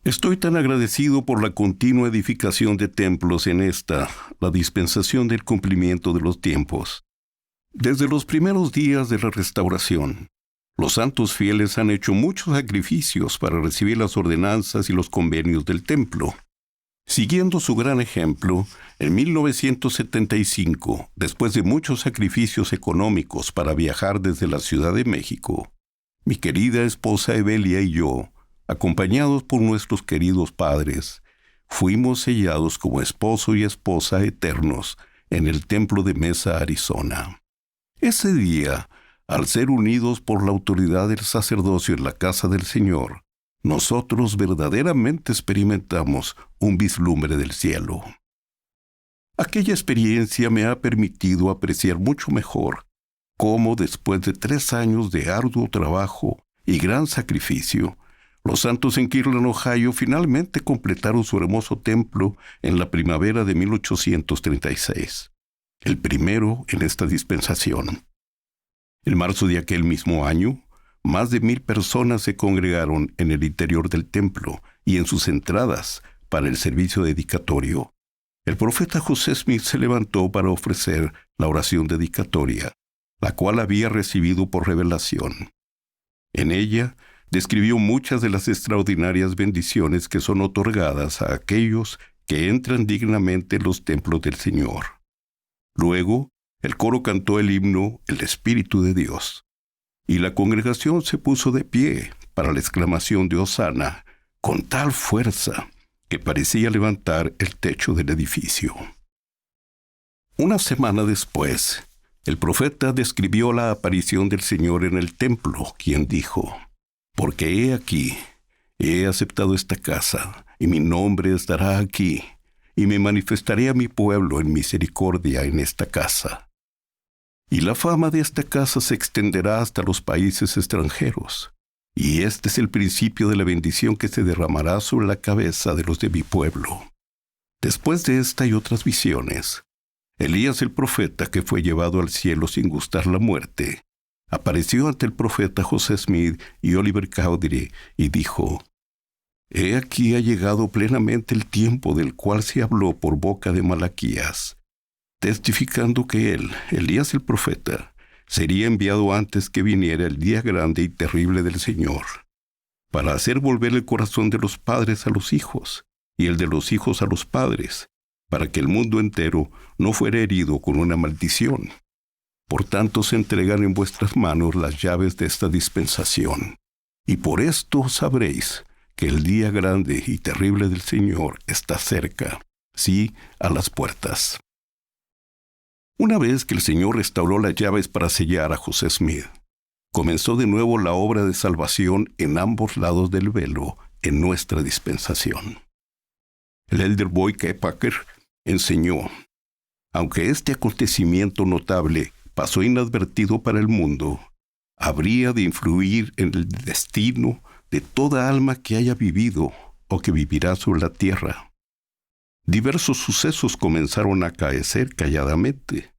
Estoy tan agradecido por la continua edificación de templos en esta, la dispensación del cumplimiento de los tiempos. Desde los primeros días de la restauración, los santos fieles han hecho muchos sacrificios para recibir las ordenanzas y los convenios del templo. Siguiendo su gran ejemplo, en 1975, después de muchos sacrificios económicos para viajar desde la Ciudad de México, mi querida esposa Evelia y yo, acompañados por nuestros queridos padres, fuimos sellados como esposo y esposa eternos en el templo de Mesa, Arizona. Ese día, al ser unidos por la autoridad del sacerdocio en la casa del Señor, nosotros verdaderamente experimentamos un vislumbre del cielo. Aquella experiencia me ha permitido apreciar mucho mejor cómo después de 3 años de arduo trabajo y gran sacrificio, los santos en Kirtland, Ohio, finalmente completaron su hermoso templo en la primavera de 1836, el primero en esta dispensación. En marzo de aquel mismo año, más de 1,000 personas se congregaron en el interior del templo y en sus entradas para el servicio dedicatorio. El profeta José Smith se levantó para ofrecer la oración dedicatoria, la cual había recibido por revelación. En ella, describió muchas de las extraordinarias bendiciones que son otorgadas a aquellos que entran dignamente en los templos del Señor. Luego, el coro cantó el himno El Espíritu de Dios, y la congregación se puso de pie para la exclamación de Hosana con tal fuerza que parecía levantar el techo del edificio. Una semana después, el profeta describió la aparición del Señor en el templo, quien dijo: «Porque he aquí, he aceptado esta casa, y mi nombre estará aquí, y me manifestaré a mi pueblo en misericordia en esta casa. Y la fama de esta casa se extenderá hasta los países extranjeros, y este es el principio de la bendición que se derramará sobre la cabeza de los de mi pueblo». Después de esta y otras visiones, Elías el profeta, que fue llevado al cielo sin gustar la muerte, apareció ante el profeta José Smith y Oliver Cowdery y dijo: «He aquí ha llegado plenamente el tiempo del cual se habló por boca de Malaquías, testificando que él, Elías el profeta, sería enviado antes que viniera el día grande y terrible del Señor, para hacer volver el corazón de los padres a los hijos y el de los hijos a los padres, para que el mundo entero no fuera herido con una maldición. Por tanto se entregan en vuestras manos las llaves de esta dispensación, y por esto sabréis que el día grande y terrible del Señor está cerca, sí, a las puertas». Una vez que el Señor restauró las llaves para sellar a José Smith, comenzó de nuevo la obra de salvación en ambos lados del velo en nuestra dispensación. El elder Boyd K. Packer enseñó: «Aunque este acontecimiento notable pasó inadvertido para el mundo, habría de influir en el destino de toda alma que haya vivido o que vivirá sobre la tierra. Diversos sucesos comenzaron a acaecer calladamente.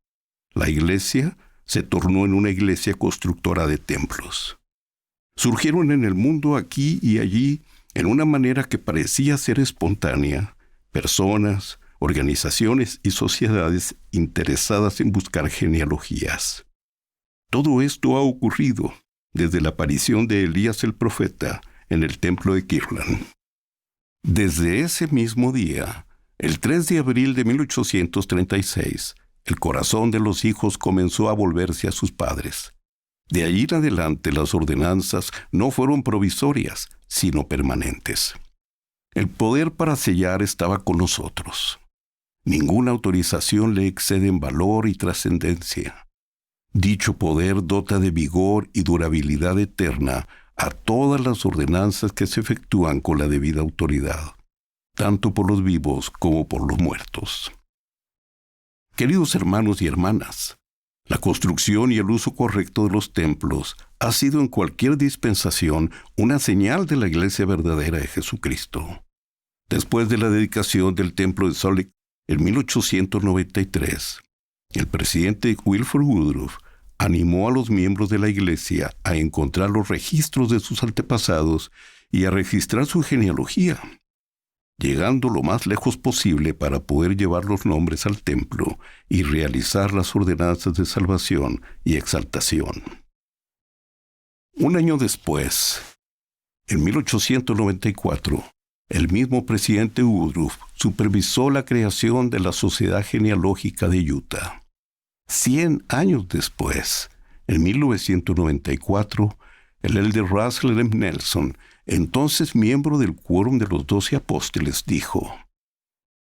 La iglesia se tornó en una iglesia constructora de templos. Surgieron en el mundo aquí y allí, en una manera que parecía ser espontánea, personas, organizaciones y sociedades interesadas en buscar genealogías. Todo esto ha ocurrido desde la aparición de Elías el profeta en el templo de Kirtland. Desde ese mismo día, el 3 de abril de 1836, el corazón de los hijos comenzó a volverse a sus padres. De allí en adelante las ordenanzas no fueron provisorias, sino permanentes. El poder para sellar estaba con nosotros. Ninguna autorización le excede en valor y trascendencia. Dicho poder dota de vigor y durabilidad eterna a todas las ordenanzas que se efectúan con la debida autoridad, tanto por los vivos como por los muertos. Queridos hermanos y hermanas, la construcción y el uso correcto de los templos ha sido en cualquier dispensación una señal de la iglesia verdadera de Jesucristo. Después de la dedicación del templo de Salt Lake en 1893, el presidente Wilford Woodruff animó a los miembros de la iglesia a encontrar los registros de sus antepasados y a registrar su genealogía, llegando lo más lejos posible para poder llevar los nombres al templo y realizar las ordenanzas de salvación y exaltación. Un año después, en 1894, el mismo presidente Woodruff supervisó la creación de la Sociedad Genealógica de Utah. 100 años después, en 1994, el elder Russell M. Nelson, entonces miembro del Quórum de los 12 Apóstoles, dijo: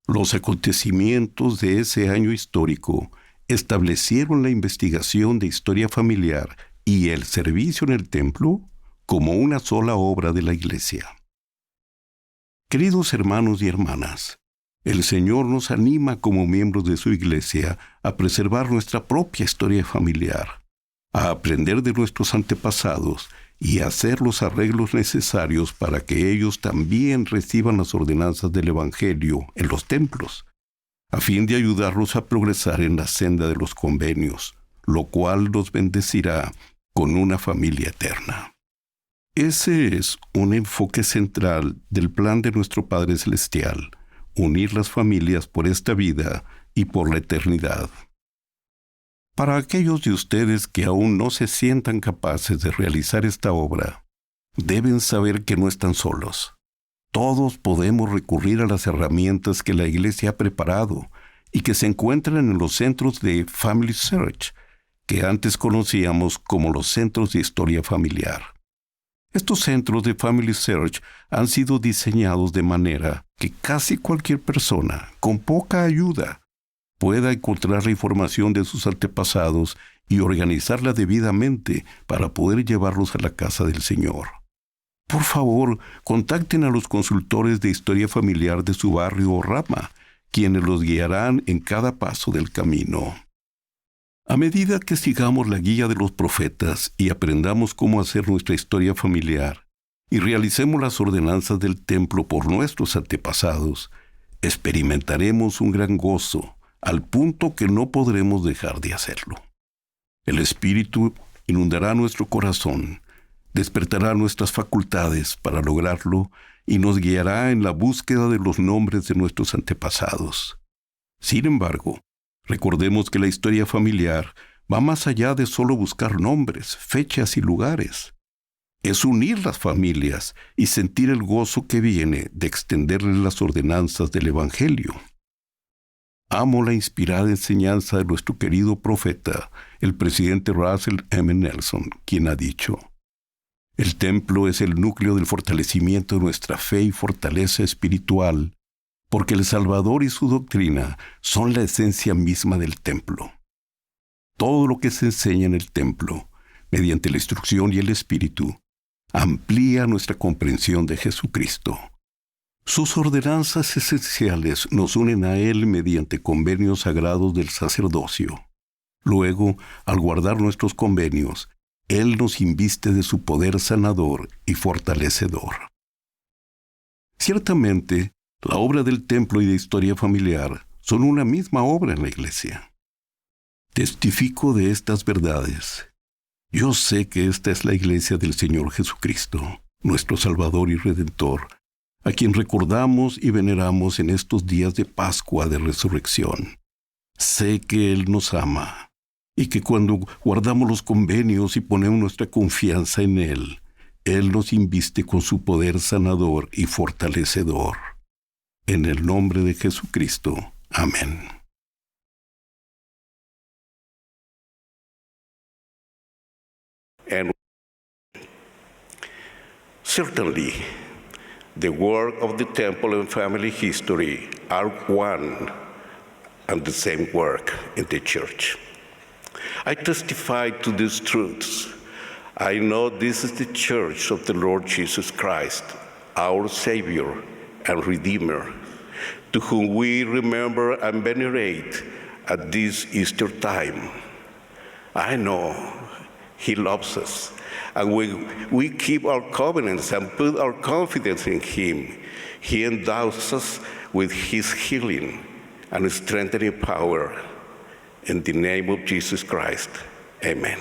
«Los acontecimientos de ese año histórico establecieron la investigación de historia familiar y el servicio en el templo como una sola obra de la Iglesia». Queridos hermanos y hermanas, el Señor nos anima como miembros de su Iglesia a preservar nuestra propia historia familiar, a aprender de nuestros antepasados y a hacer los arreglos necesarios para que ellos también reciban las ordenanzas del Evangelio en los templos, a fin de ayudarlos a progresar en la senda de los convenios, lo cual los bendecirá con una familia eterna. Ese es un enfoque central del plan de nuestro Padre Celestial: unir las familias por esta vida y por la eternidad. Para aquellos de ustedes que aún no se sientan capaces de realizar esta obra, deben saber que no están solos. Todos podemos recurrir a las herramientas que la Iglesia ha preparado y que se encuentran en los centros de Family Search, que antes conocíamos como los centros de historia familiar. Estos centros de Family Search han sido diseñados de manera que casi cualquier persona, con poca ayuda, pueda encontrar la información de sus antepasados y organizarla debidamente para poder llevarlos a la casa del Señor. Por favor, contacten a los consultores de historia familiar de su barrio o rama, quienes los guiarán en cada paso del camino. A medida que sigamos la guía de los profetas y aprendamos cómo hacer nuestra historia familiar y realicemos las ordenanzas del templo por nuestros antepasados, experimentaremos un gran gozo, al punto que no podremos dejar de hacerlo. El Espíritu inundará nuestro corazón, despertará nuestras facultades para lograrlo y nos guiará en la búsqueda de los nombres de nuestros antepasados. Sin embargo, recordemos que la historia familiar va más allá de solo buscar nombres, fechas y lugares. Es unir las familias y sentir el gozo que viene de extenderles las ordenanzas del Evangelio. Amo la inspirada enseñanza de nuestro querido profeta, el presidente Russell M. Nelson, quien ha dicho: «El templo es el núcleo del fortalecimiento de nuestra fe y fortaleza espiritual, porque el Salvador y su doctrina son la esencia misma del templo. Todo lo que se enseña en el templo, mediante la instrucción y el Espíritu, amplía nuestra comprensión de Jesucristo. Sus ordenanzas esenciales nos unen a Él mediante convenios sagrados del sacerdocio. Luego, al guardar nuestros convenios, Él nos inviste de su poder sanador y fortalecedor». Ciertamente, la obra del templo y de historia familiar son una misma obra en la Iglesia. Testifico de estas verdades. Yo sé que esta es la Iglesia del Señor Jesucristo, nuestro Salvador y Redentor, a quien recordamos y veneramos en estos días de Pascua de Resurrección. Sé que Él nos ama y que cuando guardamos los convenios y ponemos nuestra confianza en Él, Él nos inviste con su poder sanador y fortalecedor. En el nombre de Jesucristo. Amén. And certainly, the work of the temple and family history are one and the same work in the church. I testify to these truths. I know this is the church of the Lord Jesus Christ, our Savior and Redeemer, to whom we remember and venerate at this Easter time. I know He loves us, and when we keep our covenants and put our confidence in Him, He endows us with His healing and strengthening power. In the name of Jesus Christ, amen.